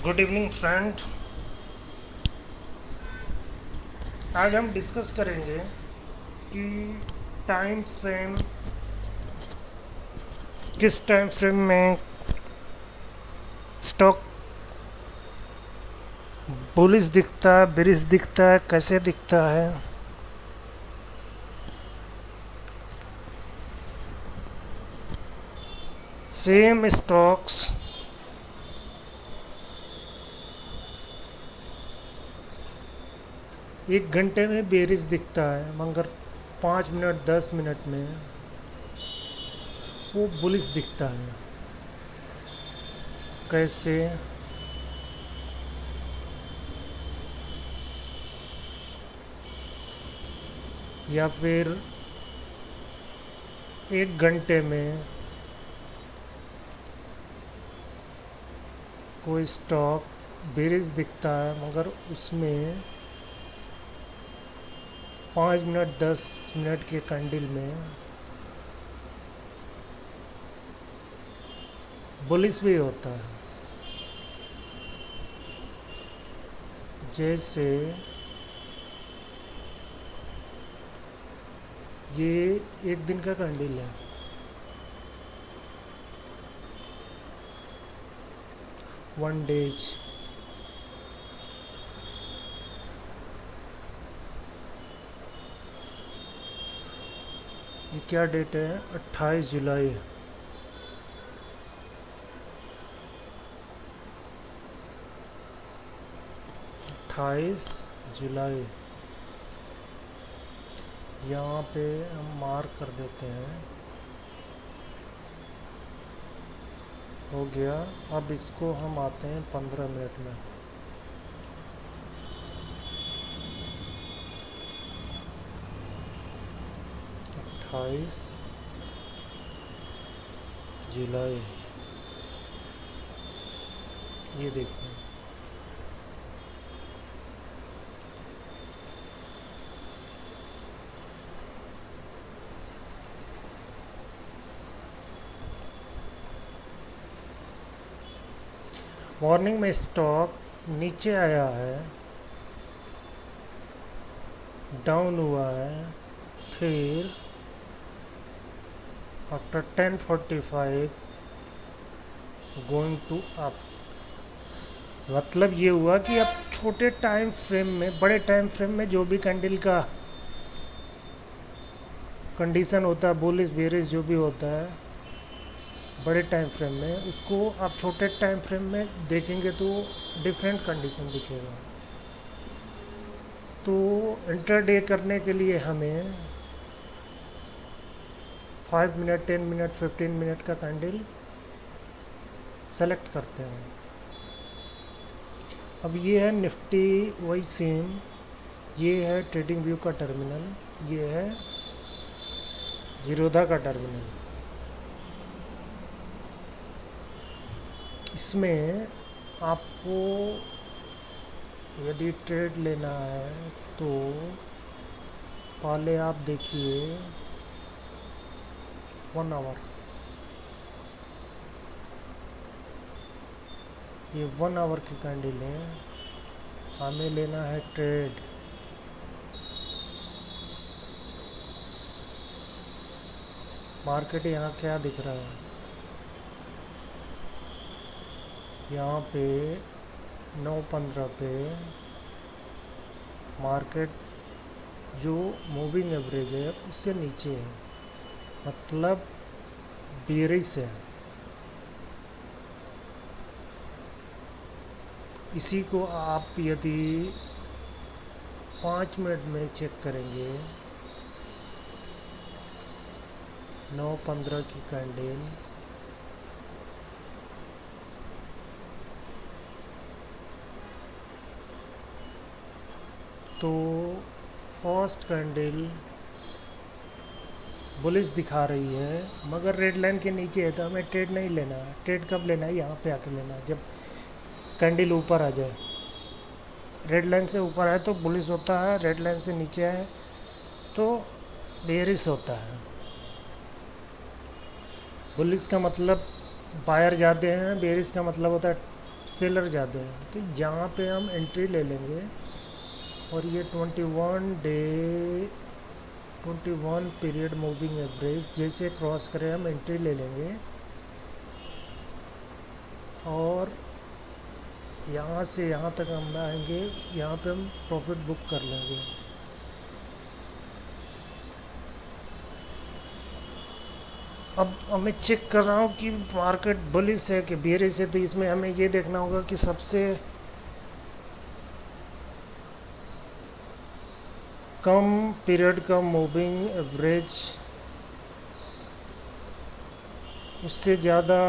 Good evening friend. आज हम discuss करेंगे कि टाइम फ्रेम, किस टाइम फ्रेम में स्टॉक बुलिश दिखता है, बेरिश दिखता है, कैसे दिखता है। सेम स्टॉक्स एक घंटे में बेरिश दिखता है, मगर 5 मिनट 10 मिनट में वो बुलिश दिखता है। कैसे? या फिर एक घंटे में कोई स्टॉक बेरिश दिखता है, मगर उसमें 5 मिनट 10 मिनट के कैंडल में बुलिश भी होता है। जैसे ये एक दिन का कैंडल है, वन डेज। ये क्या डेट है? 28 जुलाई। 28 जुलाई। यहाँ पे हम मार्क कर देते हैं। हो गया। अब इसको हम आते हैं 15 मिनट में। अट्ठाईस जुलाई। ये देखिए, मॉर्निंग में स्टॉक नीचे आया है, डाउन हुआ है, फिर आफ्टर 10:45 गोइंग टू अप। मतलब ये हुआ कि अब छोटे टाइम फ्रेम में, बड़े टाइम फ्रेम में जो भी कैंडल का कंडीशन होता है, बुलिश बेरिश जो भी होता है बड़े टाइम फ्रेम में, उसको आप छोटे टाइम फ्रेम में देखेंगे तो डिफरेंट कंडीशन दिखेगा। तो इंटरडे करने के लिए हमें 5 मिनट 10 मिनट 15 मिनट का कैंडल सेलेक्ट करते हैं। अब ये है निफ्टी, वही सेम। ये है ट्रेडिंग व्यू का टर्मिनल, ये है जीरोधा का टर्मिनल। इसमें आपको यदि ट्रेड लेना है तो पहले आप देखिए 1 आवर। ये 1 आवर की कैंडल है, हमें लेना है ट्रेड। मार्केट यहाँ क्या दिख रहा है? यहाँ पे 9:15 पे मार्केट जो मूविंग एवरेज है उससे नीचे है, मतलब बेरिश है। इसी को आप यदि 5 मिनट में चेक करेंगे, 9:15 की कैंडल, तो फर्स्ट कैंडल बुलिश दिखा रही है, मगर रेड लाइन के नीचे है, तो हमें ट्रेड नहीं लेना है। ट्रेड कब लेना है? यहाँ पे आके लेना है, जब कैंडल ऊपर आ जाए। रेड लाइन से ऊपर आए तो बुलिश होता है, रेड लाइन से नीचे आए तो बेरिश होता है। बुलिश का मतलब बायर ज़्यादा हैं, बेरिश का मतलब होता है सेलर ज़्यादा है, तो यहाँ पे हम एंट्री ले लेंगे और ये 21 पीरियड मूविंग एवरेज जैसे क्रॉस करें हम एंट्री ले लेंगे और यहाँ से यहाँ तक हम आएंगे, यहाँ पे हम प्रॉफिट बुक कर लेंगे। अब मैं चेक कर रहा हूँ कि मार्केट बुलिश है कि बेरिश है, तो इसमें हमें ये देखना होगा कि सबसे कम पीरियड का मूविंग एवरेज उससे ज़्यादा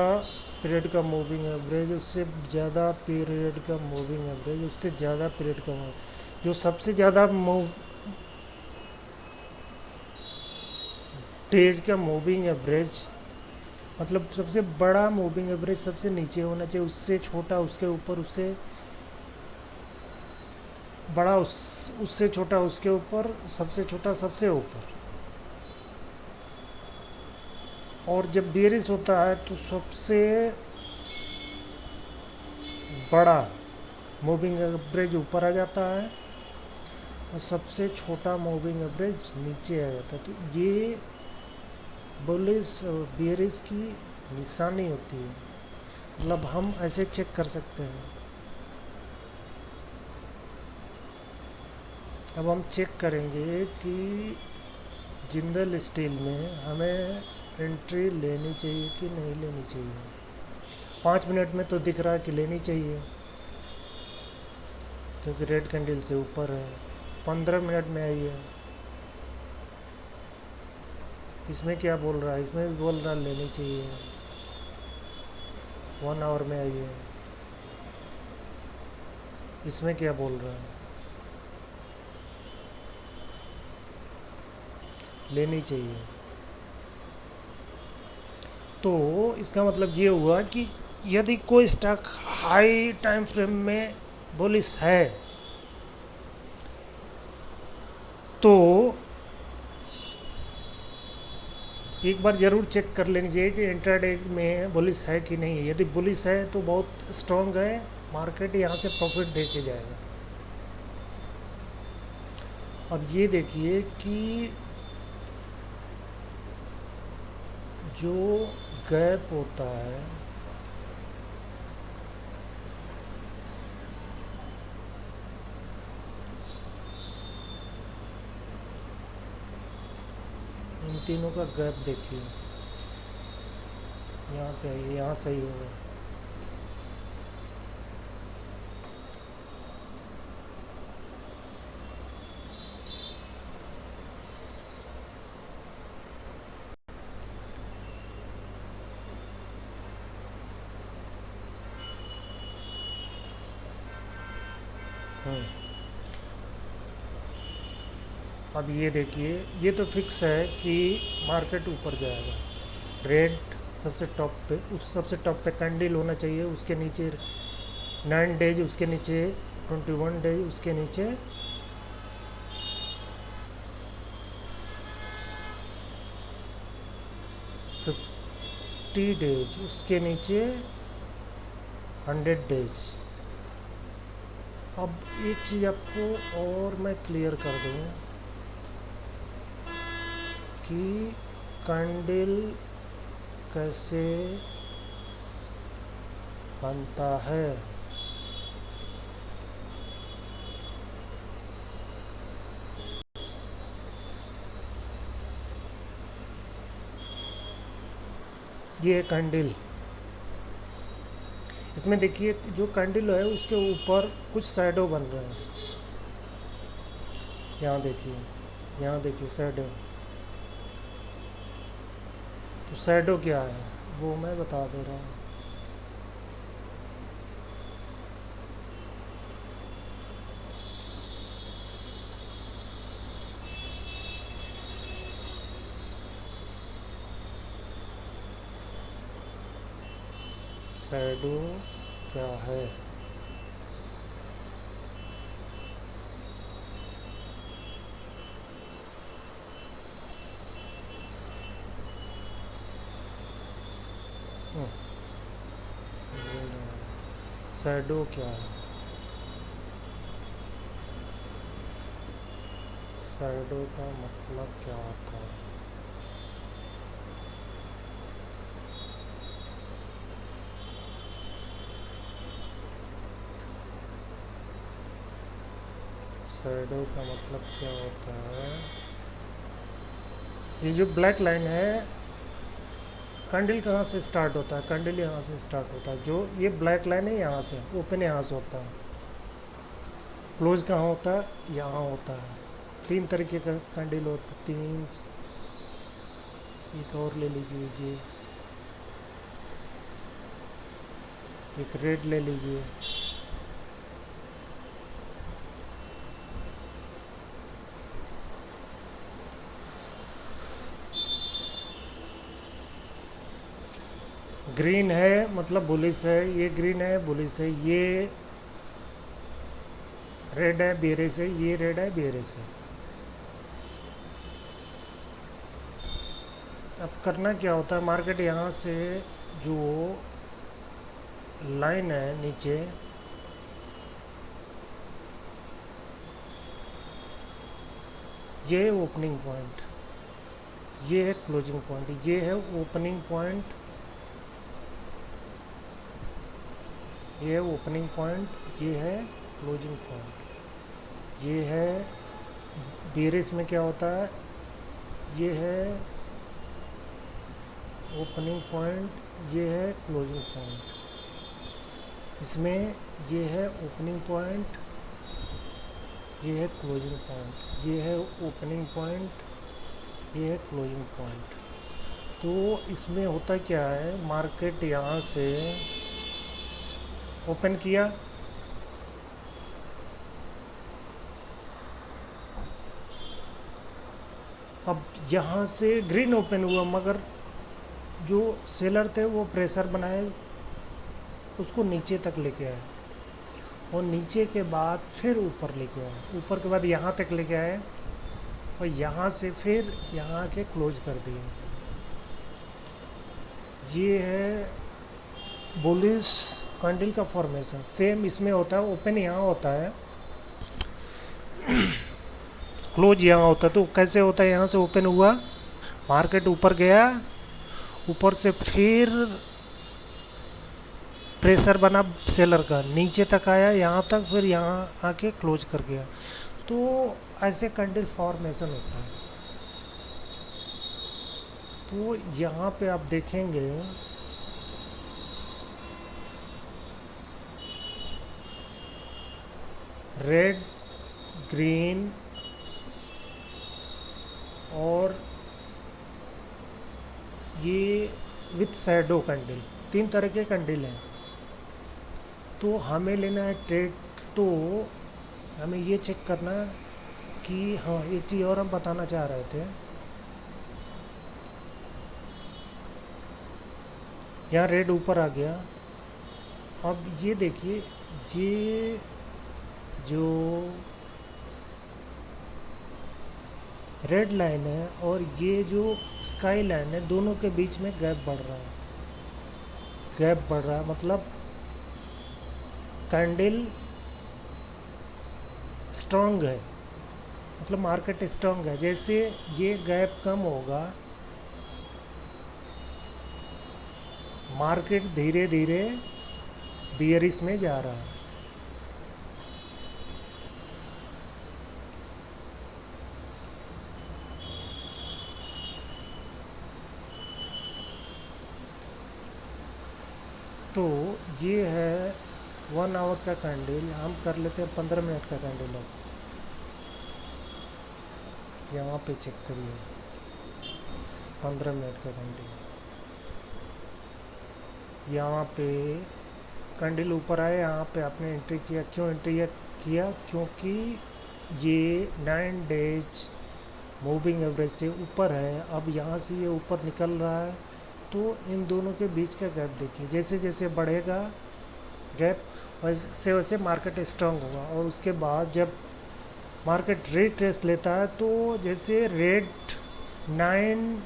पीरियड का मूविंग एवरेज उससे ज़्यादा पीरियड का मूविंग एवरेज उससे ज़्यादा पीरियड का जो सबसे ज़्यादा डेज का मूविंग एवरेज, मतलब सबसे बड़ा मूविंग एवरेज सबसे नीचे होना चाहिए, उससे छोटा उसके ऊपर, उससे बड़ा उससे छोटा उसके ऊपर, सबसे छोटा सबसे ऊपर। और जब बेरिश होता है तो सबसे बड़ा मूविंग एवरेज ऊपर आ जाता है और सबसे छोटा मूविंग एवरेज नीचे आ जाता है। तो ये बुलिश और बेरिश की निशानी होती है, मतलब हम ऐसे चेक कर सकते हैं। अब हम चेक करेंगे कि जिंदल स्टील में हमें एंट्री लेनी चाहिए कि नहीं लेनी चाहिए। 5 मिनट में तो दिख रहा है कि लेनी चाहिए क्योंकि रेड कैंडल से ऊपर है। 15 मिनट में आई है, इसमें क्या बोल रहा है, इसमें भी बोल रहा है लेनी चाहिए। 1 आवर में आई है, इसमें क्या बोल रहा है, लेनी चाहिए। तो इसका मतलब ये हुआ कि यदि कोई स्टॉक हाई टाइम फ्रेम में बुलिश है तो एक बार ज़रूर चेक कर लेनी चाहिए कि इंट्राडे में बुलिश है कि नहीं है। यदि बुलिश है तो बहुत स्ट्रॉन्ग है मार्केट, यहाँ से प्रॉफिट दे के जाएगा। अब ये देखिए कि जो गैप होता है इन तीनों का गैप देखिए, यहाँ पे आइए, यहाँ सही होगा। अब ये देखिए, ये तो फिक्स है कि मार्केट ऊपर जाएगा। रेड सबसे टॉप पे, उस सबसे टॉप पे कैंडल होना चाहिए, उसके नीचे 9 डेज, उसके नीचे 21 डेज, उसके नीचे 50 डेज, उसके नीचे 100 डेज। अब एक चीज़ आपको और मैं क्लियर कर दूँ कि कैंडल कैसे बनता है। ये कैंडल, इसमें देखिए जो कैंडल है उसके ऊपर कुछ शैडो बन रहे हैं। यहाँ देखिए, यहाँ देखिए शैडो। तो शैडो क्या है वो मैं बता दे रहा हूँ। शैडो क्या है, शैडो क्या है? शैडो का मतलब क्या होता है? शैडो का मतलब क्या होता है? ये जो ब्लैक लाइन है, कैंडल कहाँ से स्टार्ट होता है? कैंडल यहाँ से स्टार्ट होता है। जो ये ब्लैक लाइन है यहाँ से ओपन यहाँ से होता है, क्लोज कहाँ होता है? यहाँ होता है। तीन तरीके का कैंडल होता है, तीन। एक और ले लीजिए जी, एक रेड ले लीजिए। ग्रीन है मतलब बुलिश है, ये ग्रीन है बुलिश है, ये रेड है बेरिश है, ये रेड है बेरिश है। अब करना क्या होता है, मार्केट यहाँ से जो लाइन है नीचे, ये है ओपनिंग पॉइंट, ये है क्लोजिंग पॉइंट, ये है ओपनिंग पॉइंट, ये है ओपनिंग पॉइंट, ये है क्लोजिंग पॉइंट। ये है बेरिश में क्या होता है, ये है ओपनिंग पॉइंट, ये है क्लोजिंग पॉइंट। इसमें ये है ओपनिंग पॉइंट, ये है क्लोजिंग पॉइंट, ये है ओपनिंग पॉइंट, ये है क्लोजिंग पॉइंट। तो इसमें होता क्या है, मार्केट यहाँ से ओपन किया, अब यहाँ से ग्रीन ओपन हुआ, मगर जो सेलर थे वो प्रेशर बनाए, उसको नीचे तक लेके आए, और नीचे के बाद फिर ऊपर लेके आए, ऊपर के बाद यहाँ तक लेके आए, और यहाँ से फिर यहाँ के क्लोज कर दिए। ये है बुलिश कैंडल का फॉर्मेशन। सेम इसमें होता है, ओपन यहाँ होता है, क्लोज यहाँ होता है। तो कैसे होता है, यहाँ से ओपन हुआ, मार्केट ऊपर गया, ऊपर से फिर प्रेशर बना सेलर का, नीचे तक आया यहाँ तक, फिर यहाँ आके क्लोज कर गया। तो ऐसे कैंडल फॉर्मेशन होता है। तो यहाँ पे आप देखेंगे रेड, ग्रीन और ये विथ शैडो कैंडल, तीन तरह के कैंडल हैं। तो हमें लेना है ट्रेड, तो हमें ये चेक करना कि हाँ, एक चीज़ और हम बताना चाह रहे थे। यहाँ रेड ऊपर आ गया, अब ये देखिए, ये जो रेड लाइन है और ये जो स्काई लाइन है, दोनों के बीच में गैप बढ़ रहा है, गैप बढ़ रहा है, मतलब कैंडल स्ट्रांग है, मतलब मार्केट स्ट्रांग है। जैसे ये गैप कम होगा, मार्केट धीरे धीरे बियरिश में जा रहा है। तो ये है 1 आवर का कैंडल, हम कर लेते हैं 15 मिनट का कैंडल। अब यहाँ पे चेक करिए 15 मिनट का कैंडल, यहाँ पे कैंडल ऊपर आए, यहाँ पे आपने एंट्री किया। क्यों एंट्री किया? क्योंकि ये 9 डेज मूविंग एवरेज से ऊपर है। अब यहाँ से ये ऊपर निकल रहा है, तो इन दोनों के बीच का गैप देखिए, जैसे जैसे बढ़ेगा गैप, वैसे वैसे मार्केट स्ट्रांग होगा। और उसके बाद जब मार्केट रिट्रेस लेता है, तो जैसे रेड 9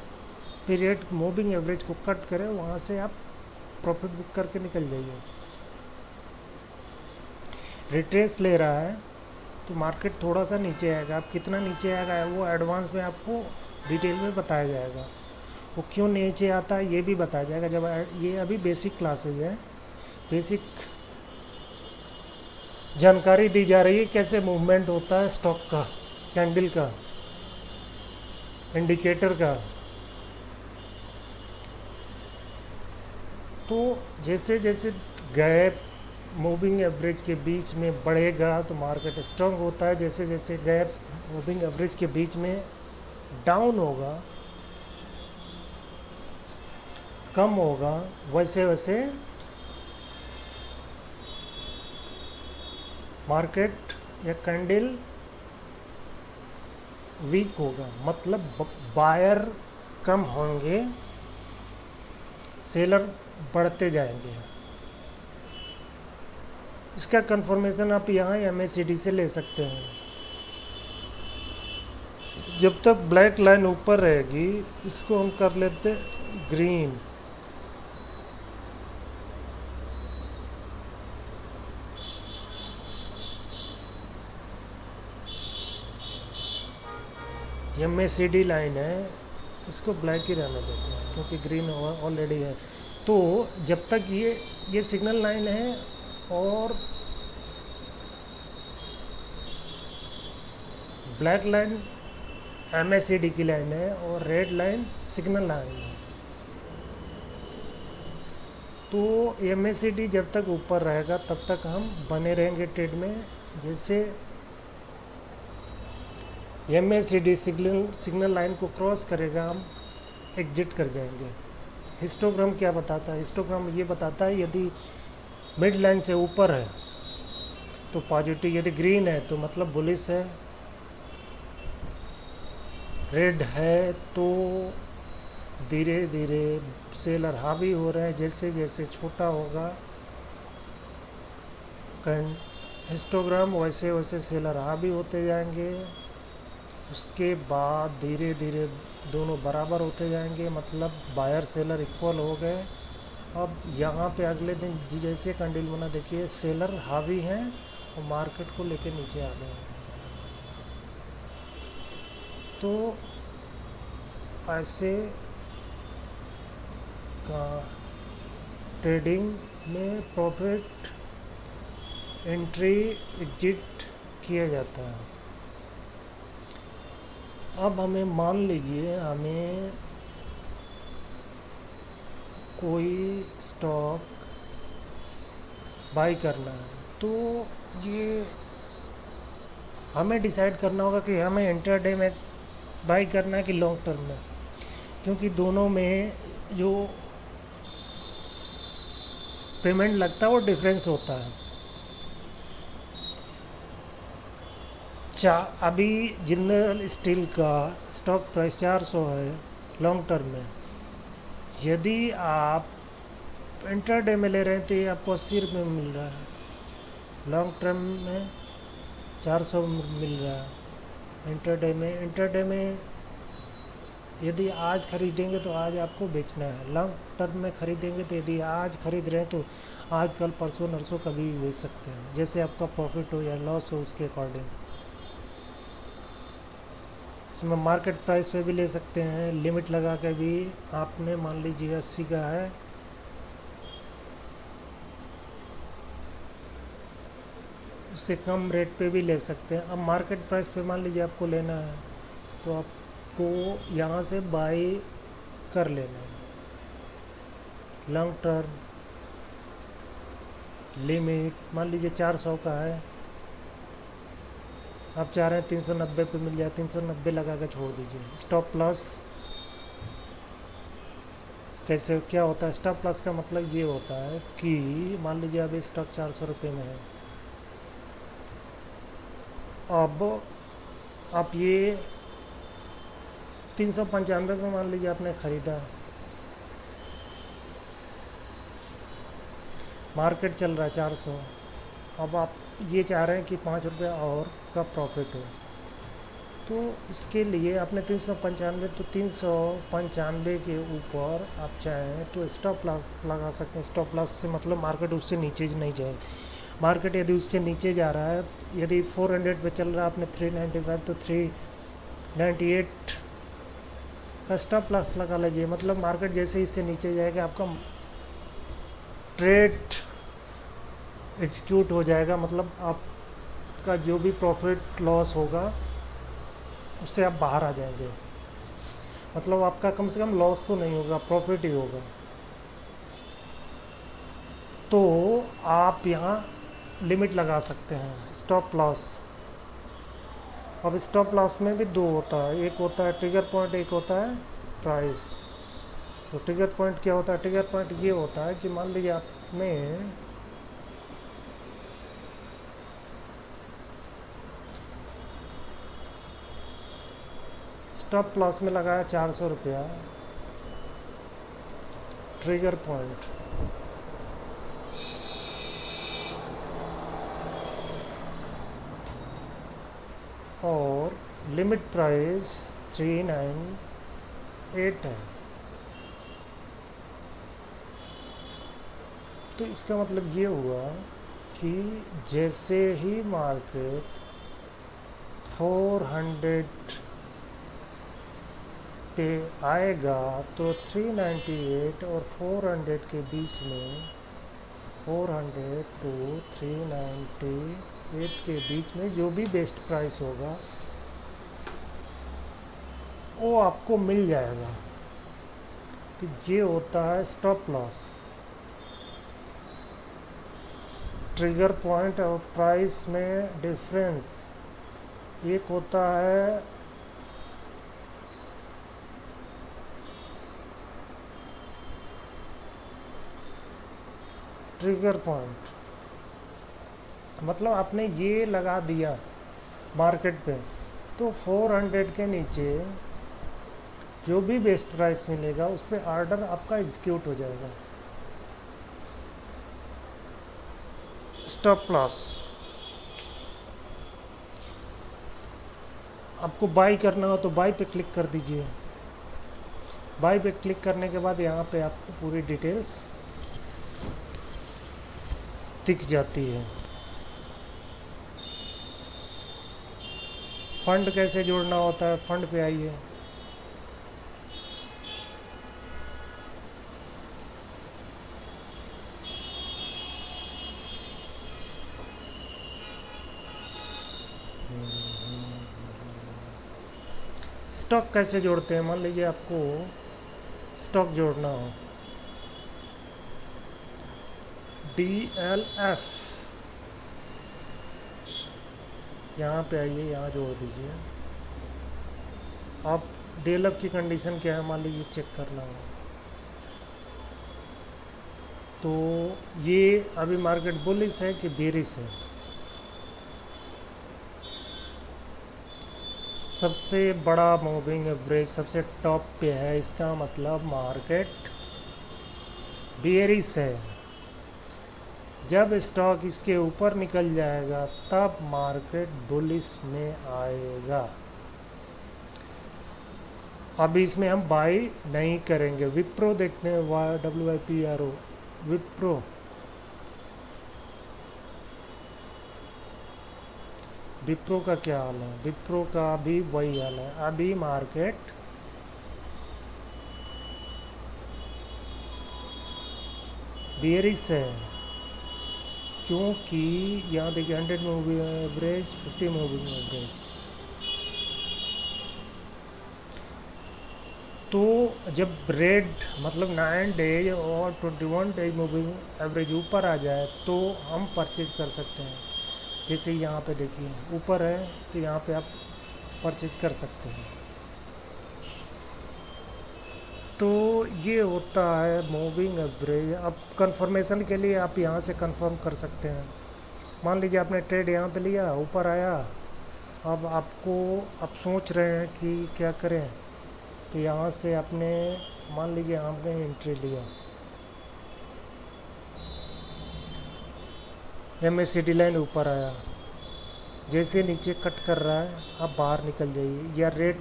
पीरियड मूविंग एवरेज को कट करे, वहाँ से आप प्रॉफिट बुक करके निकल जाइए। रिट्रेस ले रहा है तो मार्केट थोड़ा सा नीचे आएगा। अब कितना नीचे आएगा वो एडवांस में आपको डिटेल में बताया जाएगा। वो क्यों नीचे आता है ये भी बताया जाएगा। जब ये अभी बेसिक क्लासेज है, बेसिक जानकारी दी जा रही है कैसे मूवमेंट होता है स्टॉक का, कैंडल का, इंडिकेटर का। तो जैसे जैसे गैप मूविंग एवरेज के बीच में बढ़ेगा तो मार्केट स्ट्रांग होता है। जैसे जैसे गैप मूविंग एवरेज के बीच में डाउन होगा, कम होगा, वैसे वैसे मार्केट या कैंडल वीक होगा। मतलब बायर कम होंगे, सेलर बढ़ते जाएंगे। इसका कंफर्मेशन आप यहाँ MACD से ले सकते हैं। जब तक ब्लैक लाइन ऊपर रहेगी इसको हम कर लेते ग्रीन। MACD लाइन है, इसको ब्लैक ही रहने देते हैं क्योंकि ग्रीन ऑलरेडी है। तो जब तक ये सिग्नल लाइन है और ब्लैक लाइन MACD की लाइन है और रेड लाइन सिग्नल लाइन है, तो MACD जब तक ऊपर रहेगा तब तक हम बने रहेंगे ट्रेड में। जैसे MACD सिग्नल लाइन को क्रॉस करेगा हम एग्जिट कर जाएंगे। हिस्टोग्राम क्या बताता है? हिस्टोग्राम ये बताता है यदि मिड लाइन से ऊपर है तो पॉजिटिव, यदि ग्रीन है तो मतलब बुलिश है, रेड है तो धीरे धीरे सेलर हावी हो रहे हैं। जैसे जैसे छोटा होगा हिस्टोग्राम वैसे वैसे सेलर हावी होते जाएंगे। उसके बाद धीरे धीरे दोनों बराबर होते जाएंगे, मतलब बायर सेलर इक्वल हो गए। अब यहाँ पे अगले दिन जैसे कैंडल बना देखिए सेलर हावी हैं और मार्केट को लेके नीचे आ गए। तो ऐसे का ट्रेडिंग में प्रॉफिट एंट्री एग्जिट किया जाता है। अब हमें मान लीजिए हमें कोई स्टॉक बाई करना है, तो ये हमें डिसाइड करना होगा कि हमें इंटरडे में बाई करना है कि लॉन्ग टर्म में, क्योंकि दोनों में जो पेमेंट लगता है वो डिफरेंस होता है। अभी जिंदल स्टील का स्टॉक प्राइस 400 है लॉन्ग टर्म में। यदि आप इंटरडे में ले रहे हैं तो ये आपको 80 रुपये में मिल रहा है, लॉन्ग टर्म में 400 मिल रहा है। इंटरडे में यदि आज खरीदेंगे तो आज आपको बेचना है, लॉन्ग टर्म में खरीदेंगे तो यदि आज खरीद रहे हैं तो आज कल परसों नरसों कभी भी बेच सकते हैं, जैसे आपका प्रॉफिट हो या लॉस हो उसके अकॉर्डिंग। इसमें मार्केट प्राइस पे भी ले सकते हैं, लिमिट लगा के भी। आपने मान लीजिए 80 का है, उससे कम रेट पे भी ले सकते हैं। अब मार्केट प्राइस पे मान लीजिए आपको लेना है तो आपको यहाँ से बाई कर लेना है। लॉन्ग टर्म लिमिट मान लीजिए 400 का है, आप चाह रहे हैं 390 पे मिल जाए, 390 लगा के छोड़ दीजिए। स्टॉप लॉस कैसे क्या होता है? स्टॉप लॉस का मतलब ये होता है कि मान लीजिए अभी स्टॉक 400 रुपये में है, अब आप ये 395 में मान लीजिए आपने ख़रीदा, मार्केट चल रहा है 400, अब आप ये चाह रहे हैं कि 5 रुपये और का प्रॉफिट हो, तो इसके लिए आपने 395, तो 395 के ऊपर आप चाहें तो स्टॉप लॉस लगा सकते हैं। स्टॉप लॉस से मतलब मार्केट उससे नीचे नहीं जाए। मार्केट यदि उससे नीचे जा रहा है, यदि 400 पे चल रहा है आपने 395, तो 398 का स्टॉप लॉस लगा लीजिए। मतलब मार्केट जैसे इससे नीचे जाएगा आपका ट्रेड एग्जीक्यूट हो जाएगा, मतलब आपका जो भी प्रॉफिट लॉस होगा उससे आप बाहर आ जाएंगे। मतलब आपका कम से कम लॉस तो नहीं होगा, प्रॉफिट ही होगा। तो आप यहाँ लिमिट लगा सकते हैं, स्टॉप लॉस। अब स्टॉप लॉस में भी दो होता है, एक होता है ट्रिगर पॉइंट, एक होता है प्राइस। तो ट्रिगर पॉइंट क्या होता है? ट्रिगर पॉइंट ये होता है कि मान लीजिए आपने स्टॉप लॉस में लगाया 400 रुपया, ट्रिगर पॉइंट और लिमिट प्राइस 398 है। तो इसका मतलब ये हुआ कि जैसे ही मार्केट 400 पे आएगा तो 398 और 400 के बीच में, 400 टू 398 के बीच में जो भी बेस्ट प्राइस होगा वो आपको मिल जाएगा। तो ये होता है स्टॉप लॉस। ट्रिगर पॉइंट और प्राइस में डिफरेंस, एक होता है ट्रिगर पॉइंट, मतलब आपने ये लगा दिया मार्केट पे, तो 400 के नीचे जो भी बेस्ट प्राइस मिलेगा उस पर ऑर्डर आपका एग्जीक्यूट हो जाएगा। स्टॉप लॉस, आपको बाई करना हो तो बाई पे क्लिक कर दीजिए। बाई पे क्लिक करने के बाद यहाँ पे आपको पूरी डिटेल्स दिख जाती है। फंड कैसे जोड़ना होता है, फंड पे आइए। स्टॉक कैसे जोड़ते हैं? मान लीजिए आपको स्टॉक जोड़ना हो, DLF, यहाँ पे आइए, यहाँ जोड़ दीजिए। आप DLF की कंडीशन क्या है मान लीजिए चेक करना हो, तो ये अभी मार्केट बुलिश है कि बेरिश है। सबसे बड़ा मूविंग एवरेज सबसे टॉप पे है, इसका मतलब मार्केट बेरिश है। जब स्टॉक इसके ऊपर निकल जाएगा तब मार्केट बुलिश में आएगा। अब इसमें हम बाई नहीं करेंगे। विप्रो देखते हैं, WIPRO, विप्रो, विप्रो का क्या हाल है? विप्रो का भी वही हाल है, अभी मार्केट बेरिश है, क्योंकि यहाँ देखिए 100 मूविंग एवरेज, 50 मूविंग एवरेज। तो जब रेड मतलब 9 डेज और 21 डेज मूविंग एवरेज ऊपर आ जाए तो हम परचेज कर सकते हैं। जैसे यहाँ पे देखिए ऊपर है तो यहाँ पे आप परचेज कर सकते हैं। तो ये होता है मूविंग एवरेज। अब कंफर्मेशन के लिए आप यहाँ से कंफर्म कर सकते हैं। मान लीजिए आपने ट्रेड यहाँ पे लिया, ऊपर आया, अब आपको आप सोच रहे हैं कि क्या करें, तो यहाँ से आपने मान लीजिए आपने एंट्री लिया, MACD लाइन ऊपर आया, जैसे नीचे कट कर रहा है आप बाहर निकल जाइए, या रेड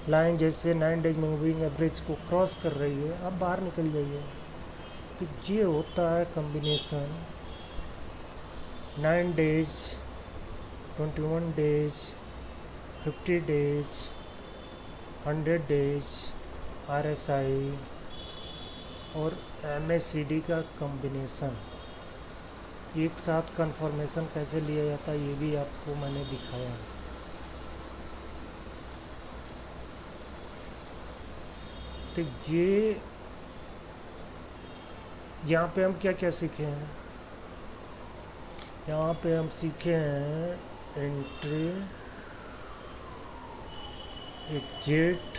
लाइन जैसे 9 डेज मूविंग एवरेज को क्रॉस कर रही है आप बाहर निकल जाइए। तो ये होता है combination 9 days, 21 days, 50 days, 100 days, RSI और MACD का कॉम्बिनेशन एक साथ कंफर्मेशन कैसे लिया जाता है ये भी आपको मैंने दिखाया। तो ये यहाँ पे हम क्या क्या सीखे हैं, यहाँ पे हम सीखे हैं entry, exit,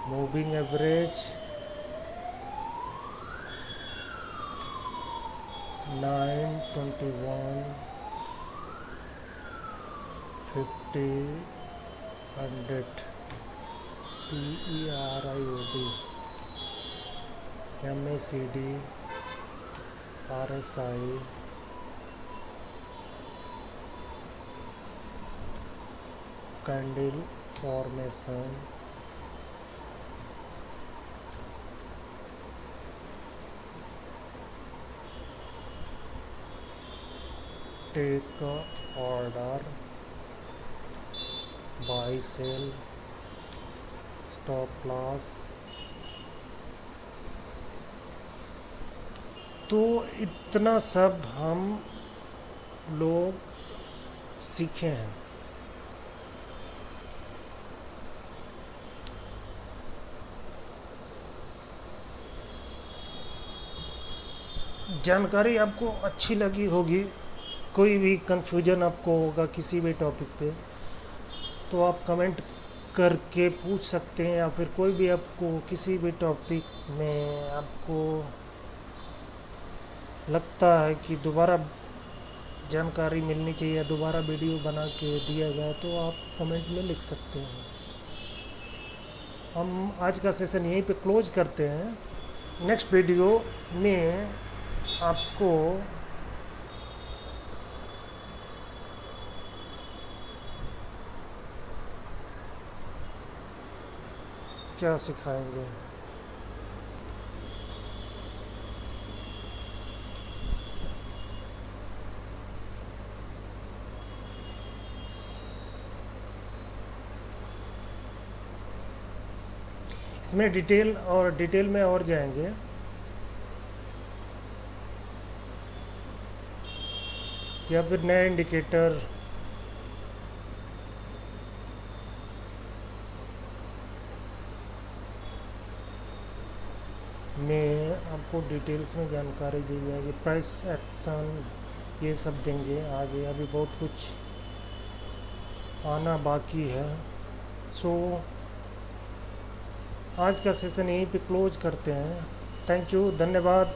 moving average, 9, 21, 50, 100, PERIOD, MACD, RSI, candle formation, take order, buy sell, stop loss. तो इतना सब हम लोग सीखे हैं। जानकारी आपको अच्छी लगी होगी, कोई भी कंफ्यूजन आपको होगा किसी भी टॉपिक पे तो आप कमेंट करके पूछ सकते हैं, या फिर कोई भी आपको किसी भी टॉपिक में आपको लगता है कि दोबारा जानकारी मिलनी चाहिए या दोबारा वीडियो बना के दिया जाए तो आप कमेंट में लिख सकते हैं। हम आज का सेशन यहीं पे क्लोज करते हैं। नेक्स्ट वीडियो में आपको क्या सिखाएंगे, इसमें डिटेल में और जाएंगे। या फिर नए इंडिकेटर में आपको डिटेल्स में जानकारी दी जाएगी, प्राइस एक्शन ये सब देंगे आगे, अभी बहुत कुछ आना बाकी है। सो आज का सेशन यहीं पे क्लोज करते हैं। थैंक यू, धन्यवाद।